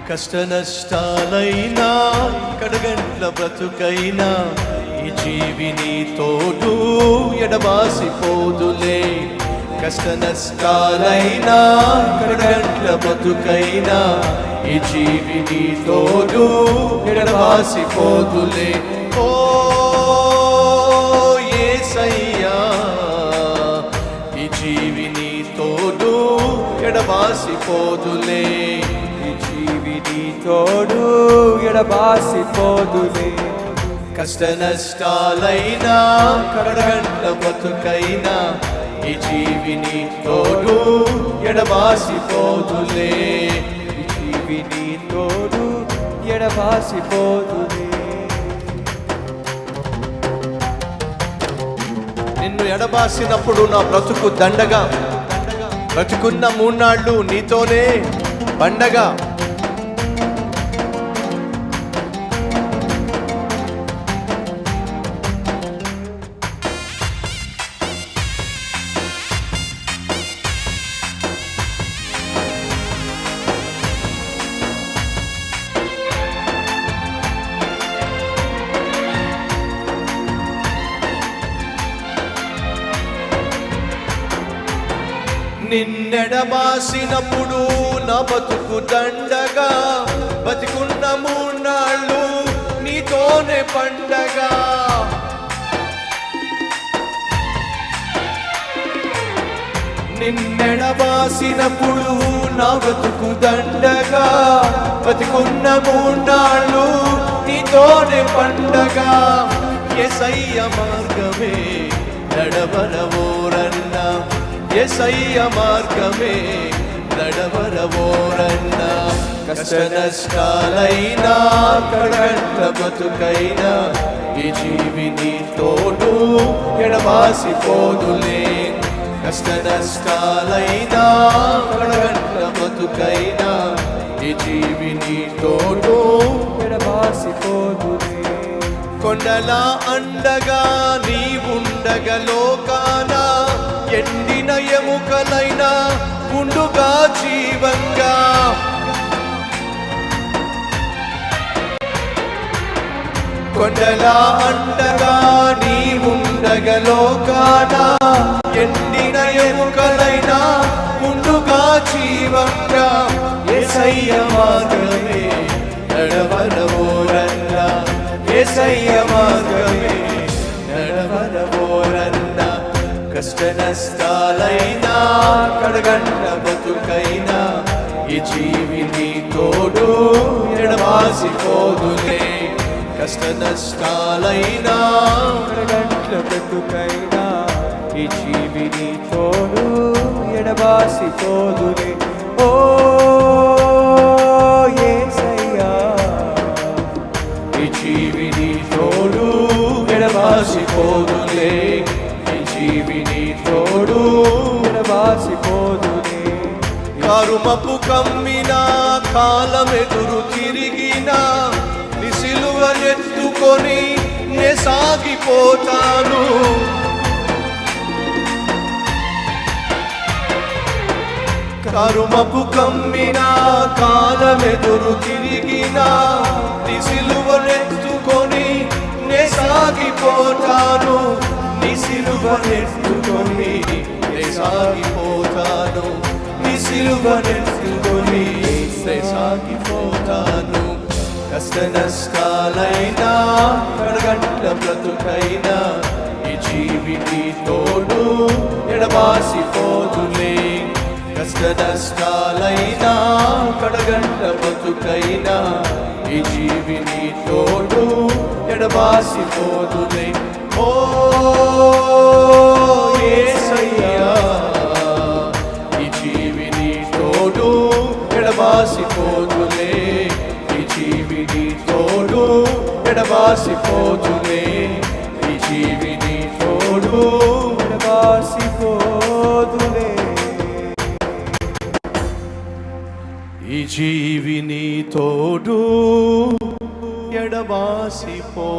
కష్ట నష్టాలైనా కడగండ్ల బ్రతుకైనా ఈ జీవిని తోడు ఎడబాసిపోదులే. కష్ట నష్టాలైనా కడగండ్ల బ్రతుకైనా ఈ జీవిని తోడు ఎడబాసిపోదులే. ఓ యేసయ్యా ఈ జీవిని తోడు ఎడబాసిపోదులే. తోడు ఎడబాసిపోదులే. కష్ట నష్టాలైనా కడగండ్ల బతుకైనా ఈ జీవిని తోడు ఎడబాసిపోదులే. ఈ జీవిని తోడు ఎడబాసిపోదులే. నిన్ను ఎడబాసినప్పుడు నా బ్రతుకు దండగా, బ్రతుకున్న మూన్నాళ్ళు నీతోనే పండగ. నిన్నెడబాసినప్పుడు నా బతుకు దండగా, బతికున్న మూన్నాళ్ళు నీతోనే పండగ. నిన్నెడబాసినప్పుడు నా బతుకు దండగా, బతికున్న మూన్నాళ్ళు నీతోనే పండగ. యేసయ్య మార్గమే నడవరవోరన్నా, యేసయ్య మార్గమే నడవరవోరన్నా. కష్ట నష్టాలైనా కడగండ్ల బతుకైనా ఈ జీవిని తోడు ఎడబాసిపోదులే. కష్ట నష్టాలైనా కడగండ్ల బతుకైనా ఈ జీవిని తోడు ఎడబాసిపోదులే. కొండల అండగా నీవుండగా లోకాన ఎండిన ఎముకలైనా ఉండుగా జీవంగా. కొండల అండగా నీవుండగా లోకాన ఎండిన ఎముకలైనా ఉండుగా జీవంగా. యేసయ్య మార్గమే నడవరవోరన్నా, యేసయ్య మార్గమే నడవరవోరన్నా. కష్ట నష్టాలైనా కడగండ్ల బతుకైనా ఈ జీవిని తోడు ఎడబాసిపోదులే. కష్ట నష్టాలైనా కడగండ్ల బతుకైనా ఈ జీవిని తోడు ఎడబాసిపోదులే. ఓ యేసయ్యా ఈ జీవిని తోడు ఎడబాసిపోదులే. ఈ జీవిని తోడు ఎడబాసిపోదులే. కారుమపు కమ్మిన కాలమెదురు తిరిగిన నీ సిలువనెత్తుకొని నే సాగిపోతాను. కరుమపు కమ్మిన కాలమెదురు తిరిగిన నీ సిలువనెత్తుకొని నే సాగిపోతాను. నీ సిలువనెత్తుకొని నే సాగిపోతాను. నీ సిలువనెత్తుకొని నే సాగిపోతాను. కష్ట నష్టాలైనా కడగండ్ల బ్రతుకైనా ఈ జీవిని తోడు ఎడబాసిపోదులే. కష్ట నష్టాలైనా కడగండ్ల బ్రతుకైనా ఈ జీవిని తోడు ఎడబాసిపోదులే. ఓ యేసయ్యా ఈ జీవిని తోడు ఎడబాసిపోదులే. ఈ జీవిని తోడు ఎడబాసిపోదులే. ఈ జీవిని తోడు ఎడబాసిపోదులే. ఈ జీవిని తోడు ఎడబాసిపోదులే.